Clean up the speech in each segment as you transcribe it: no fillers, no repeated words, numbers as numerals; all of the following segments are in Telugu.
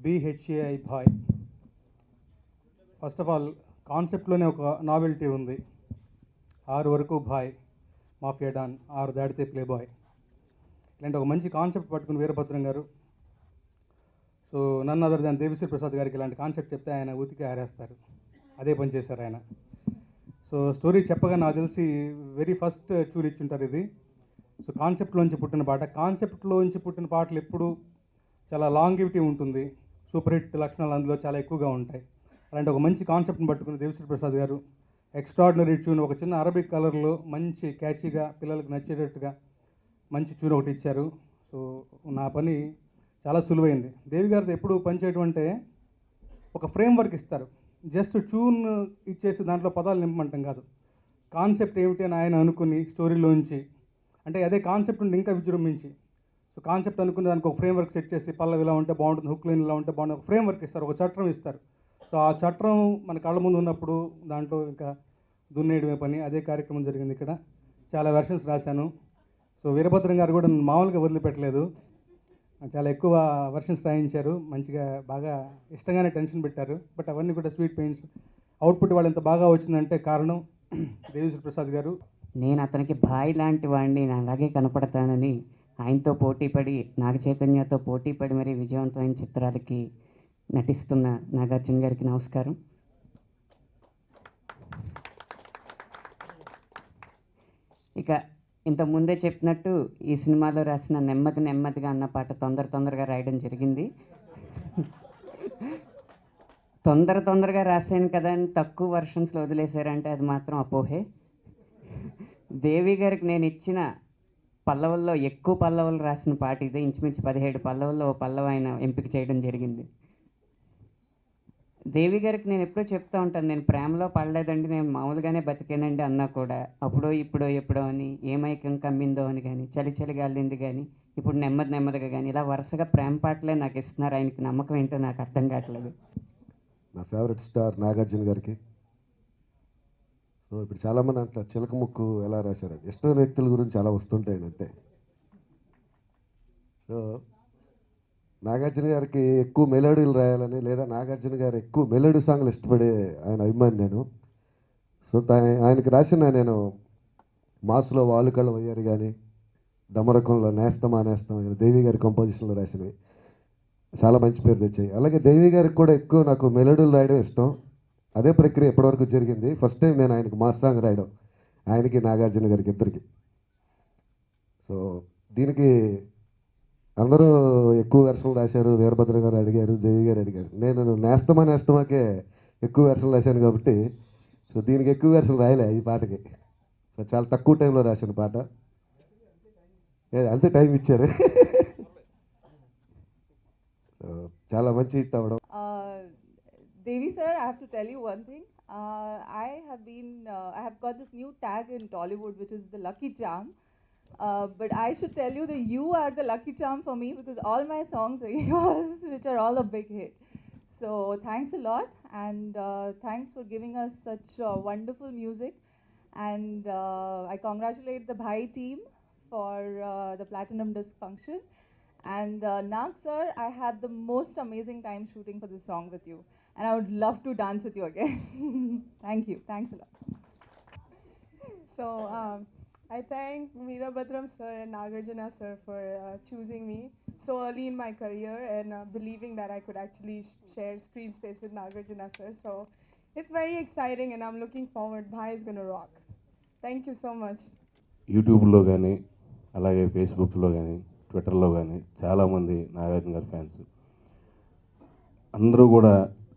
BHAI boy. First of all కాన్సెప్ట్లోనే ఒక నావెల్టీ ఉంది. 6 వరకు బాయ్, మాఫియా డాన్, 6 దాటితే ప్లే బాయ్. ఇలాంటి ఒక మంచి కాన్సెప్ట్ పట్టుకుని వీరభద్రం గారు, సో నన్ను అదర్ దాన్ దేవిశ్రీ ప్రసాద్ గారికి ఇలాంటి కాన్సెప్ట్ చెప్తే ఆయన ఉతికి ఆరేస్తారు. అదే పని చేశారు ఆయన. సో స్టోరీ చెప్పగా నాకు తెలిసి వెరీ ఫస్ట్ చూర్ ఇచ్చుంటారు ఇది. సో కాన్సెప్ట్లోంచి పుట్టిన పాట. కాన్సెప్ట్లోంచి పుట్టిన పాటలు ఎప్పుడు చాలా లాంగివిటీ ఉంటుంది. సూపర్ హిట్ లక్షణాలు అందులో చాలా ఎక్కువగా ఉంటాయి. అలాంటి ఒక మంచి కాన్సెప్ట్ని పట్టుకుని దేవిశ్రీ ప్రసాద్ గారు ఎక్స్ట్రాడినరీ ట్యూన్, ఒక చిన్న అరబిక్ కలర్లో మంచి క్యాచీగా పిల్లలకు నచ్చేటట్టుగా మంచి ట్యూన్ ఒకటి ఇచ్చారు. సో నా పని చాలా సులువైంది. దేవి గారితో ఎప్పుడు పనిచేయడం అంటే ఒక ఫ్రేమ్వర్క్ ఇస్తారు. జస్ట్ ట్యూన్ ఇచ్చేసి దాంట్లో పదాలు నింపమంటాం కాదు. కాన్సెప్ట్ ఏమిటి అని ఆయన అనుకుని స్టోరీలోంచి, అంటే అదే కాన్సెప్ట్ నుండి ఇంకా విజృంభించి, సో కాన్సెప్ట్ అనుకుని దానికి ఒక ఫ్రేమ్వర్క్ సెట్ చేసి పల్లవి ఇలా ఉంటే బాగుంటుంది, హుక్ లైన్ ఇలా ఉంటే బాగుంటుంది, ఒక ఫ్రేమ్వర్క్ ఇస్తారు, ఒక చట్రం ఇస్తారు. సో ఆ చట్రం మన కళ్ళ ముందు ఉన్నప్పుడు దాంట్లో ఇంకా దున్నేయడమే పని. అదే కార్యక్రమం జరిగింది ఇక్కడ. చాలా వెర్షన్స్ రాశాను. సో వీరభద్రం గారు కూడా నన్ను మామూలుగా వదిలిపెట్టలేదు. చాలా ఎక్కువ వెర్షన్స్ రాయించారు. మంచిగా బాగా ఇష్టంగానే టెన్షన్ పెట్టారు. బట్ అవన్నీ కూడా స్వీట్ పెయిన్స్. అవుట్పుట్ వాళ్ళు ఎంత బాగా వచ్చిందంటే కారణం దేవిశ్రీ ప్రసాద్ గారు. నేను అతనికి భాయ్ లాంటి వాడిని, నేను అలాగే కనపడతానని ఆయనతో పోటీపడి, నాగ చైతన్యతో పోటీపడి మరి విజయవంతమైన చిత్రాలకి నటిస్తున్న నాగార్జున గారికి నమస్కారం. ఇక ఇంత ముందే చెప్పినట్టు ఈ సినిమాలో రాసిన నెమ్మది నెమ్మదిగా అన్న పాట తొందరగా రాయడం జరిగింది. తొందరగా రాశాను కదా అని తక్కువ వర్షన్స్లో వదిలేశారంటే అది మాత్రం అపోహే. దేవి గారికి నేను ఇచ్చిన పల్లవుల్లో ఎక్కువ పల్లవులు రాసిన పాట ఇదే. ఇంచుమించు 17 పల్లవుల్లో ఓ పల్లవి ఆయన ఎంపిక చేయడం జరిగింది. దేవి గారికి నేను ఎప్పుడో చెప్తూ ఉంటాను, నేను ప్రేమలో పడలేదండి, నేను మామూలుగానే బతికానండి అన్నా కూడా అప్పుడో ఇప్పుడో ఎప్పుడో అని, ఏమైకం కమ్మిందో అని కానీ, చలి గాలింది కానీ, ఇప్పుడు నెమ్మదిగా కానీ, ఇలా వరుసగా ప్రేమ పాటలే నాకు ఇస్తున్నారు. ఆయనకి నమ్మకం ఏంటో నాకు అర్థం కావట్లేదు. నా ఫేవరెట్ స్టార్ నాగార్జున గారికి. సో ఇప్పుడు చాలామంది అంటారు చిలక ముక్కు ఎలా రాశారండి, ఇష్టమైన వ్యక్తుల గురించి అలా వస్తుంటాయండి అంతే. సో నాగార్జున గారికి ఎక్కువ మెలోడీలు రాయాలని, లేదా నాగార్జున గారు ఎక్కువ మెలోడీ సాంగ్లు ఇష్టపడే ఆయన అభిమాని నేను. సో ఆయనకి రాసిన నేను మాసులో వాలుకళ్ళ వయ్యారు కానీ, డమరకంలో నేస్తమా కానీ దేవి గారి కంపోజిషన్లో రాసినవి చాలా మంచి పేరు తెచ్చాయి. అలాగే దేవి గారికి కూడా ఎక్కువ నాకు మెలోడీలు రాయడం ఇష్టం. అదే ప్రక్రియ ఎప్పటివరకు జరిగింది. ఫస్ట్ టైం నేను ఆయనకి మాస్ సాంగ్ రాయడం, ఆయనకి నాగార్జున గారికి ఇద్దరికి. సో దీనికి అందరూ ఎక్కువ వెర్షన్లు రాశారు. వీరభద్ర గారు అడిగారు, దేవి గారు అడిగారు. నేను నేస్తమాకే ఎక్కువ వెర్షన్లు రాశాను కాబట్టి సో దీనికి ఎక్కువ వెర్షన్లు రాయలే ఈ పాటకి. సో చాలా తక్కువ టైంలో రాసిన పాట, అంతే టైం ఇచ్చారు. సో చాలా మంచి హిట్ అవ్వడం. Devi sir, I have to tell you one thing. I have got this new tag in Tollywood, which is the lucky charm. But I should tell you that you are the lucky charm for me, because all my songs are yours, which are all a big hit. So thanks a lot, and thanks for giving us such wonderful music. And I congratulate the Bhai team for the Platinum Disc function. And Nag sir, I had the most amazing time shooting for this song with you. And I would love to dance with you again. Thank you. Thanks a lot. So I thank Veerabhadram sir and Nagarjuna sir for choosing me so early in my career and believing that I could actually share screen space with Nagarjuna sir. So it's very exciting and I'm looking forward. Bhai is going to rock. Thank you so much. యూట్యూబ్లో కానీ అలాగే ఫేస్బుక్లో కానీ ట్విట్టర్లో కానీ చాలామంది నాగార్జున గారి ఫ్యాన్స్ అందరూ కూడా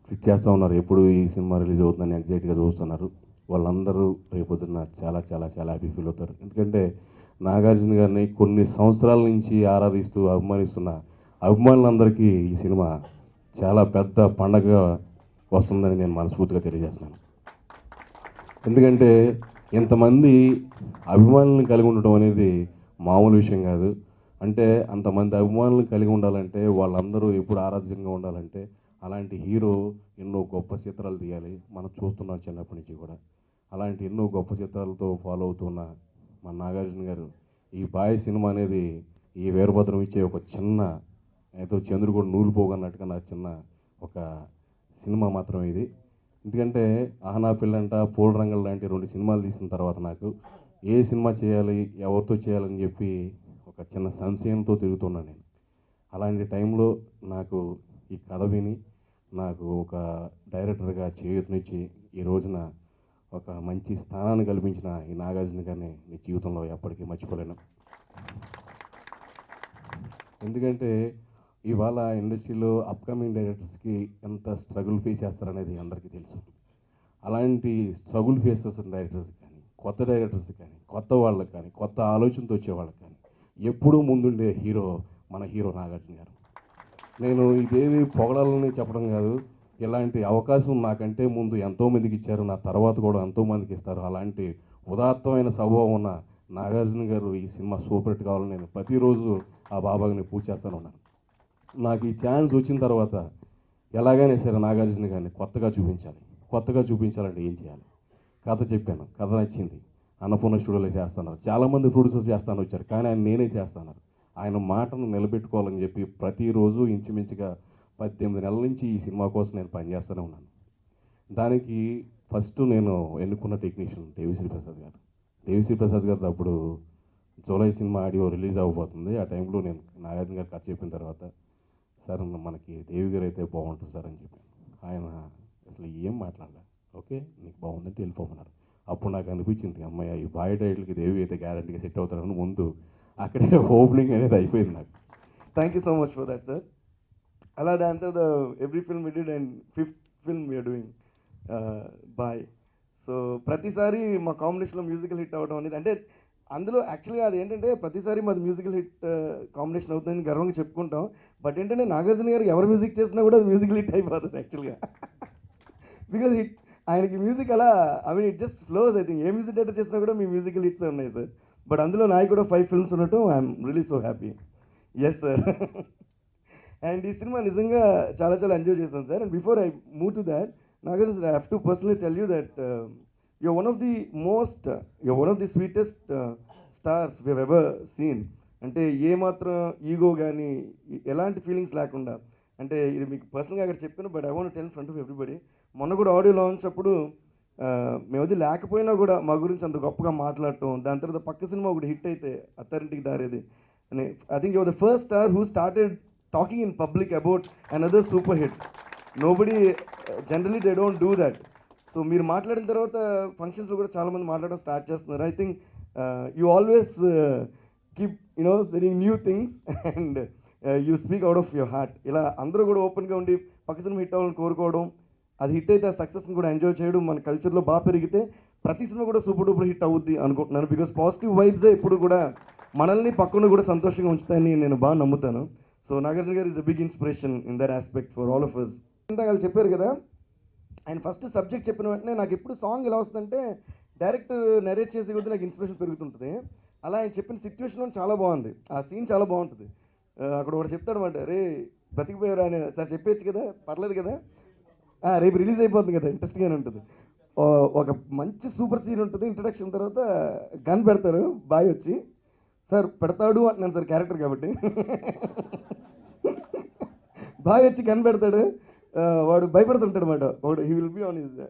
ట్వీట్ చేస్తూ ఉన్నారు, ఎప్పుడు ఈ సినిమా రిలీజ్ అవుతుందని ఎగ్జైట్గా చూస్తున్నారు. వాళ్ళందరూ రేపొద్దున చాలా చాలా చాలా హ్యాపీ ఫీల్ అవుతారు. ఎందుకంటే నాగార్జున గారిని కొన్ని సంవత్సరాల నుంచి ఆరాధిస్తూ అభిమానిస్తున్న అభిమానులందరికీ ఈ సినిమా చాలా పెద్ద పండగ వస్తుందని నేను మనస్ఫూర్తిగా తెలియజేస్తున్నాను. ఎందుకంటే ఇంతమంది అభిమానులను కలిగి ఉండటం అనేది మామూలు విషయం కాదు. అంటే అంతమంది అభిమానులను కలిగి ఉండాలంటే వాళ్ళందరూ ఎప్పుడు ఆరాధ్యంగా ఉండాలంటే అలాంటి హీరో ఎన్నో గొప్ప చిత్రాలు తీయాలి. మనం చూస్తున్నాం చిన్నప్పటి నుంచి కూడా. అలాంటి ఎన్నో గొప్ప చిత్రాలతో ఫాలో అవుతున్న మన నాగార్జున గారు ఈ బాయ్ సినిమా అనేది ఈ వీరభద్రం ఇచ్చే ఒక చిన్న ఏదో చంద్రుడు నూలు పోగన్నట్టుగా నా చిన్న ఒక సినిమా మాత్రం ఇది. ఎందుకంటే ఆహనా పిల్లంట, పూల రంగల్ లాంటి 2 సినిమాలు తీసిన తర్వాత నాకు ఏ సినిమా చేయాలి, ఎవరితో చేయాలని చెప్పి ఒక చిన్న సంశయంతో తిరుగుతున్నాను నేను. అలాంటి టైంలో నాకు ఈ కథ విని నాకు ఒక డైరెక్టర్గా చేయూతనిచ్చి ఈ రోజున ఒక మంచి స్థానాన్ని కల్పించిన ఈ నాగార్జున గారిని నీ జీవితంలో ఎప్పటికీ మర్చిపోలేను. ఎందుకంటే ఇవాళ ఇండస్ట్రీలో అప్కమింగ్ డైరెక్టర్స్కి ఎంత స్ట్రగుల్ ఫేస్ చేస్తారనేది అందరికీ తెలుసు. అలాంటి స్ట్రగుల్ ఫేస్ చేస్తున్న డైరెక్టర్స్ కానీ, కొత్త డైరెక్టర్స్ కానీ, కొత్త వాళ్ళకి కానీ, కొత్త ఆలోచనతో వచ్చే వాళ్ళకి కానీ ఎప్పుడూ ముందుండే హీరో మన హీరో నాగార్జున గారు. నేను ఇదేది పొగడాలని చెప్పడం కాదు, ఇలాంటి అవకాశం నాకంటే ముందు ఎంతోమందికి ఇచ్చారు, నా తర్వాత కూడా ఎంతోమందికి ఇస్తారు. అలాంటి ఉదాత్తమైన స్వభావం ఉన్న నాగార్జున గారు ఈ సినిమా సూపర్ హిట్ కావాలని నేను ప్రతిరోజు ఆ బాబాని పూజ చేస్తూనే ఉన్నాను. నాకు ఈ ఛాన్స్ వచ్చిన తర్వాత ఎలాగైనా సరే నాగార్జున గారిని కొత్తగా చూపించాలి. కొత్తగా చూపించాలంటే ఏం చేయాలి? కథ చెప్పాను, కథ నచ్చింది. అన్నపూర్ణ స్టూడియోలో చేస్తున్నారు, చాలామంది ప్రొడ్యూసర్స్ చేస్తాను వచ్చారు, కానీ ఆయన నేనే చేస్తాను. ఆయన మాటను నిలబెట్టుకోవాలని చెప్పి ప్రతిరోజు ఇంచుమించుగా 18 నెలల నుంచి ఈ సినిమా కోసం నేను పనిచేస్తూనే ఉన్నాను. దానికి ఫస్ట్ నేను ఎన్నుకున్న టెక్నీషియన్ దేవిశ్రీ ప్రసాద్ గారు. దేవిశ్రీ ప్రసాద్ గారు అప్పుడు జూలై సినిమా ఆడియో రిలీజ్ అవ్వబోతుంది. ఆ టైంలో నేను నాగార్జున గారు కథ చెప్పిన తర్వాత, సార్ మనకి దేవి గారు అయితే బాగుంటుంది సార్ అని చెప్పాను. ఆయన అసలు ఏం మాట్లాడలే, ఓకే నీకు బాగుందంటే వెళ్ళిపోమన్నారు. అప్పుడు నాకు అనిపించింది, అమ్మాయి ఈ బాయ్ టైటిల్కి దేవి అయితే గ్యారంటీగా సెట్ అవుతారని ముందు అక్కడే ఓపెనింగ్ అనేది అయిపోయింది నాకు. Thank you so much for that, sir. Ala dancer, the every film we did and 5th film we are doing bye. So ప్రతిసారి మా కాంబినేషన్లో మ్యూజికల్ హిట్ అవ్వడం అనేది, అంటే అందులో యాక్చువల్గా అది ఏంటంటే ప్రతిసారి మాది మ్యూజికల్ హిట్ కాంబినేషన్ అవుతుందని గర్వంగా చెప్పుకుంటాం. బట్ ఏంటంటే నాగార్జున గారు ఎవరు మ్యూజిక్ చేసినా కూడా అది మ్యూజికల్ హిట్ అయిపోతుంది యాక్చువల్గా. బికాజ్ ఆయనకి మ్యూజిక్ అలా I mean it just flows. I think ఏ మ్యూజిక్ డైరెక్టర్ చేసినా కూడా మీ మ్యూజికల్ హిట్స్ ఉన్నాయి సార్. బట్ అందులో నాకు కూడా 5 ఫిల్మ్స్ ఉన్నట్టు I'm really so happy. Yes sir. And ఈ సినిమా నిజంగా చాలా చాలా ఎంజాయ్ చేశాను sir. And before I move to that, Nagarjuna I have to personally tell you that you're one of the most you're one of the sweetest stars we have ever seen. అంటే ఏమాత్రం ఈగో కానీ ఎలాంటి ఫీలింగ్స్ లేకుండా, అంటే ఇది మీకు పర్సనల్గా అక్కడ చెప్పాను, but I want tell in front of everybody. మొన్న కూడా ఆడియో లాంచ్ అప్పుడు మేము అది లేకపోయినా కూడా మా గురించి అంత గొప్పగా మాట్లాడటం, దాని తర్వాత పక్క సినిమా ఒకటి హిట్ అయితే అత్తారింటికి దారేది అని, I think your the first star who started talking in public about another super hit. Nobody generally they don't do that. So మీరు మాట్లాడిన తర్వాత ఫంక్షన్స్లో కూడా చాలామంది మాట్లాడడం స్టార్ట్ చేస్తున్నారు. I think you always keep saying new things and you speak out of your heart. ఇలా అందరూ కూడా ఓపెన్గా ఉండి పక్క సినిమా హిట్ అవ్వాలని కోరుకోవడం, అది హిట్ అయితే ఆ సక్సెస్ని కూడా ఎంజాయ్ చేయడం మన కల్చర్లో బాగా పెరిగితే ప్రతి సినిమా కూడా సూపర్ డూపర్ హిట్ అవుద్ది అనుకుంటున్నాను. బికాస్ పాజిటివ్ వైబ్సే ఇప్పుడు కూడా మనల్ని పక్కన కూడా సంతోషంగా ఉంచుతాయని నేను బాగా నమ్ముతాను. So Nagarjuna garu is a big inspiration in that aspect for all of us. ఇందాక వాళ్ళు చెప్పారు కదా, ఆయన ఫస్ట్ సబ్జెక్ట్ చెప్పిన వెంటనే నాకు ఎప్పుడు సాంగ్ ఎలా వస్తుందంటే డైరెక్టర్ నెరేట్ చేసే కొద్దీ నాకు ఇన్స్పిరేషన్ పెరుగుతుంటుంది. అలా ఆయన చెప్పిన సిచ్యువేషన్ చాలా బాగుంది, ఆ సీన్ చాలా బాగుంటుంది. అక్కడ ఒకటి చెప్తాడు అనమాట, రే బతికిపోయారా అని. సార్ చెప్పేచ్చు కదా, పర్లేదు కదా, రేపు రిలీజ్ అయిపోతుంది కదా, ఇంట్రెస్ట్గానే ఉంటుంది. ఒక మంచి సూపర్ సీన్ ఉంటుంది. ఇంట్రడక్షన్ తర్వాత గన్ పెడతారు, బాయ్ వచ్చి సార్ పెడతాడు అంటున్నాను సార్ క్యారెక్టర్ కాబట్టి. బాయ్ వచ్చి గన్ పెడతాడు, వాడు భయపడుతుంటాడు అనమాట. వాడు he will be on his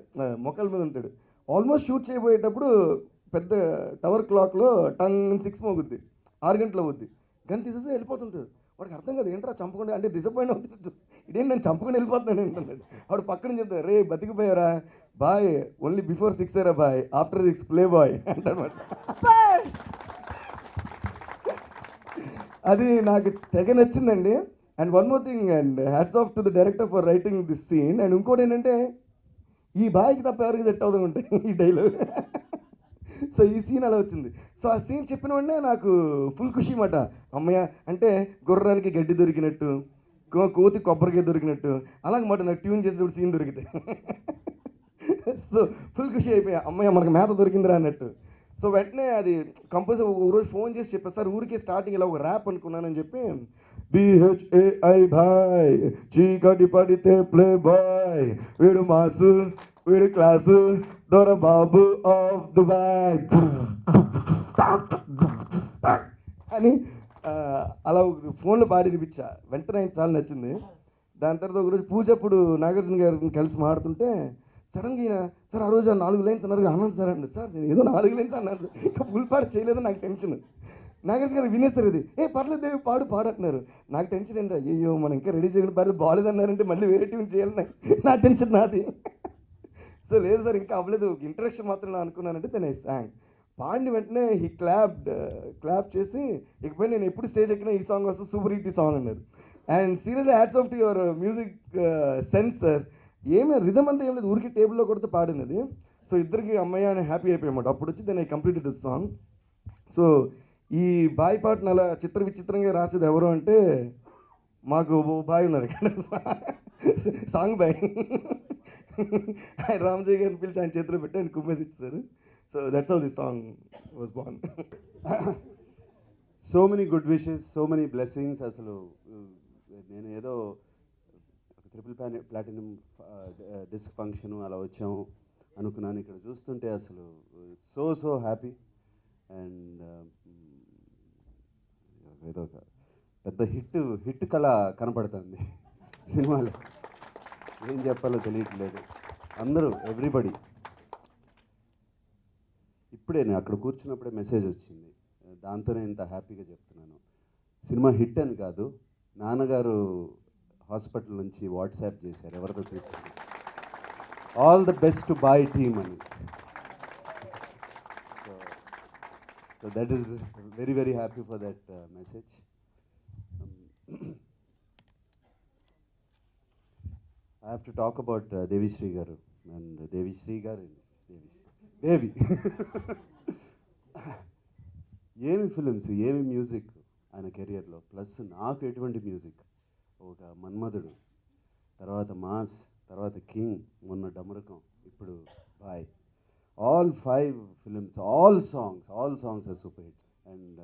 మొక్కల మీద ఉంటాడు. ఆల్మోస్ట్ షూట్ చేయబోయేటప్పుడు పెద్ద టవర్ క్లాక్లో టంగ్ 6 మోగుద్ది, 6 గంటలు అవుద్ది. గన్ తీసేసి వెళ్ళిపోతుంటాడు. వాడికి అర్థం కాదు, ఏంట్రా చంపకుండా, అంటే డిసప్పాయింట్ అవుతుంటాడు, ఇదేంటి నేను చంపకుండా వెళ్ళిపోతున్నాను ఏంటన్నాడు. వాడు పక్కన చెప్తాడు, రే బతికిపోయారా, boy only before 6 era boy, after 6 playboy అంటాడు. అది నాకు తెగ నచ్చిందండి. And one more thing, and hats off to the director for writing this scene. And ఇంకోటి ఏంటంటే ఈ బాయ్కి తప్ప ఎవరికి సెట్ అవుతూ ఉంటాయి ఈ డైలాగ్. సో ఈ సీన్ అలా వచ్చింది. సో ఆ సీన్ చెప్పిన వెంటనే నాకు ఫుల్ ఖుషి మాట. అమ్మయ్య, అంటే గుర్రానికి గడ్డి దొరికినట్టు, కోతి కొబ్బరికాయ దొరికినట్టు అలాగమాట నాకు ట్యూన్ చేసినప్పుడు సీన్ దొరికితే. సో ఫుల్ ఖుషి అయిపోయా, అమ్మయ్య మనకు మేత దొరికిందిరా అన్నట్టు. సో వెంటనే అది కంపోజర్ రోజు ఫోన్ చేసి చెప్పారు, సార్ ఊరికే స్టార్టింగ్ ఇలా ఒక ర్యాప్ అనుకున్నానని చెప్పి, BHAI బాయ్ చీకటి పడితే ప్లే బాయ్, వీడు మాసు వీడు క్లాసు దొర బాబు ఆఫ్ దుబాయ్ అని అలా ఫోన్లో పాడి వినిపించా. వెంటనే ఆయనకి చాలా నచ్చింది. దాని తర్వాత ఒకరోజు పూజ అప్పుడు నాగార్జున గారిని కలిసి మాడుతుంటే సడన్గా ఈయన, సార్ ఆ రోజు 4 లైన్స్ అన్నారు అన్నాను సార్ అండి. సార్ నేను ఏదో 4 లైన్స్ అన్నాను, ఇంకా ఫుల్ పాడు చేయలేదు, నాకు టెన్షన్. నాగార్జున గారు వినేస్తారు ఇది, పర్లేదు దేవి పాడు అంటున్నారు. నాకు టెన్షన్ ఏంటి, అయ్యో మనం ఇంకా రెడీ చేయకుండా పాడేది బాగాలేదన్నారంటే మళ్ళీ వేరే ట్యూన్ చేయాలి, నా టెన్షన్ నాది. సో లేదు సార్ ఇంకా అవ్వలేదు, ఇంట్రడక్షన్ మాత్రం నా అనుకున్నానంటే దెన్ ఐ సాంగ్. పాడిన వెంటనే హీ క్లాప్ చేసి, ఇకపై నేను ఎప్పుడు స్టేజ్ ఎక్కినా ఈ సాంగ్ వస్తుంది, సూపర్ హిట్ ఈ సాంగ్ అన్నారు. And seriously hats off to your music sense sir. ఏమీ రిధమ్ అంతా ఏం లేదు, ఊరికి టేబుల్లో కొడితే పాడినది. సో ఇద్దరికి అమ్మయ్య అని హ్యాపీ అయిపోయామాట. అప్పుడు వచ్చి then I completed this song. So ఈ బాయ్ పాటను అలా విచిత్రంగా రాసేది ఎవరు అంటే మాకు బాయ్ ఉన్నారు ఇక్కడ, సాంగ్ బాయ్. ఆయన రామజయ్ గారిని పిలిచి ఆయన చేతిలో పెట్టి ఆయన కుమ్మేసి ఇచ్చారు. So that's how this song was Born. So many good wishes, so many blessings. అసలు నేను ఏదో ట్రిపుల్ ప్లాటినం డిస్క్ ఫంక్షన్ అలా వచ్చాము అనుకున్నాను. ఇక్కడ చూస్తుంటే అసలు సో హ్యాపీ. అండ్ ఏదో ఒక పెద్ద హిట్ కళ కనపడుతుంది సినిమాలో. ఏం చెప్పాలో తెలియట్లేదు. అందరూ ఎవ్రీబడి. ఇప్పుడే నేను అక్కడ కూర్చున్నప్పుడే మెసేజ్ వచ్చింది, దాంతోనే ఇంత హ్యాపీగా చెప్తున్నాను. సినిమా హిట్ అని కాదు, నాన్నగారు హాస్పిటల్ నుంచి వాట్సాప్ చేశారు ఎవరితో తీసుకుని, all the best boy team అని. So that is very happy for that message. I have to talk about Devi garu and Devi garu. Devi. ఏమి ఫిలిమ్స్, ఏమి మ్యూజిక్ ఆయన కెరియర్లో. ప్లస్ నాకు ఎటువంటి మ్యూజిక్, ఒక మన్మధుడు, తర్వాత మాస్, తర్వాత కింగ్, మొన్న డమరకం, ఇప్పుడు Bhai. All 5 films, all songs are super hits. And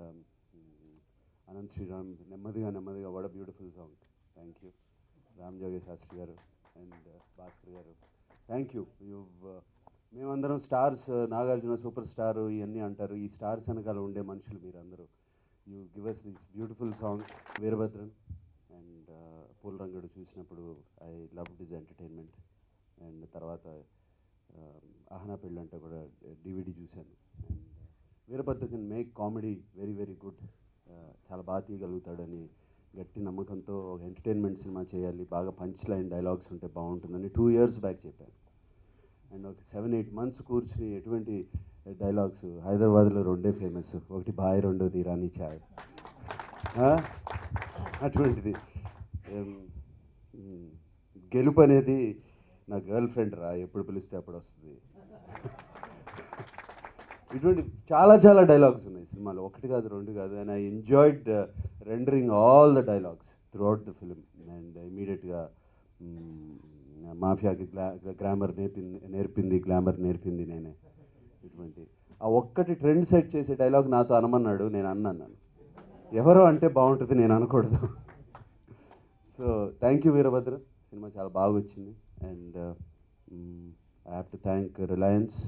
Anant Sriram నెమ్మదిగా what a beautiful song. Thank you Ram Jogi Sastry garu and Bhaskar garu, thank you. మేమందరం స్టార్స్, నాగార్జున సూపర్ స్టార్ ఇవన్నీ అంటారు, ఈ స్టార్స్ వెనకాల ఉండే మనుషులు మీరందరూ. You give us this beautiful song. Veerabhadran and Poola Rangadu చూసినప్పుడు I love this entertainment. And తర్వాత ఆహనా పెళ్ళంటే కూడా DVD చూశాను. And Veerabhadra can make comedy very good. చాలా బాగా తీయగలుగుతాడని గట్టి నమ్మకంతో ఒక ఎంటర్టైన్మెంట్ సినిమా చేయాలి, బాగా పంచ్ లైన్ డైలాగ్స్ ఉంటే బాగుంటుందని 2 years బ్యాక్ చెప్పాను. అండ్ ఒక 7-8 months కూర్చుని ఎటువంటి డైలాగ్స్, హైదరాబాద్లో 2 ఫేమస్, ఒకటి బాయ్, రెండోది రాణి చాయ్, అటువంటిది. గెలుపు అనేది నా గర్ల్ ఫ్రెండ్ రా, ఎప్పుడు పిలిస్తే అప్పుడు వస్తుంది. ఇటువంటి చాలా డైలాగ్స్ ఉన్నాయి సినిమాలో, ఒకటి కాదు 2 కాదు. And I enjoyed rendering all the dialogues through out the film. And ఇమీడియట్గా మాఫియాకి గ్లామర్ నేర్పింది నేనే. ఇటువంటి ఆ ఒక్కటి ట్రెండ్ సెట్ చేసే డైలాగ్ నాతో అనమన్నాడు, నేను అన్నాను. ఎవరో అంటే బాగుంటుంది, నేను అనకూడదు. So thank you Veerabhadra, cinema చాలా బాగా వచ్చింది. And I have to thank Reliance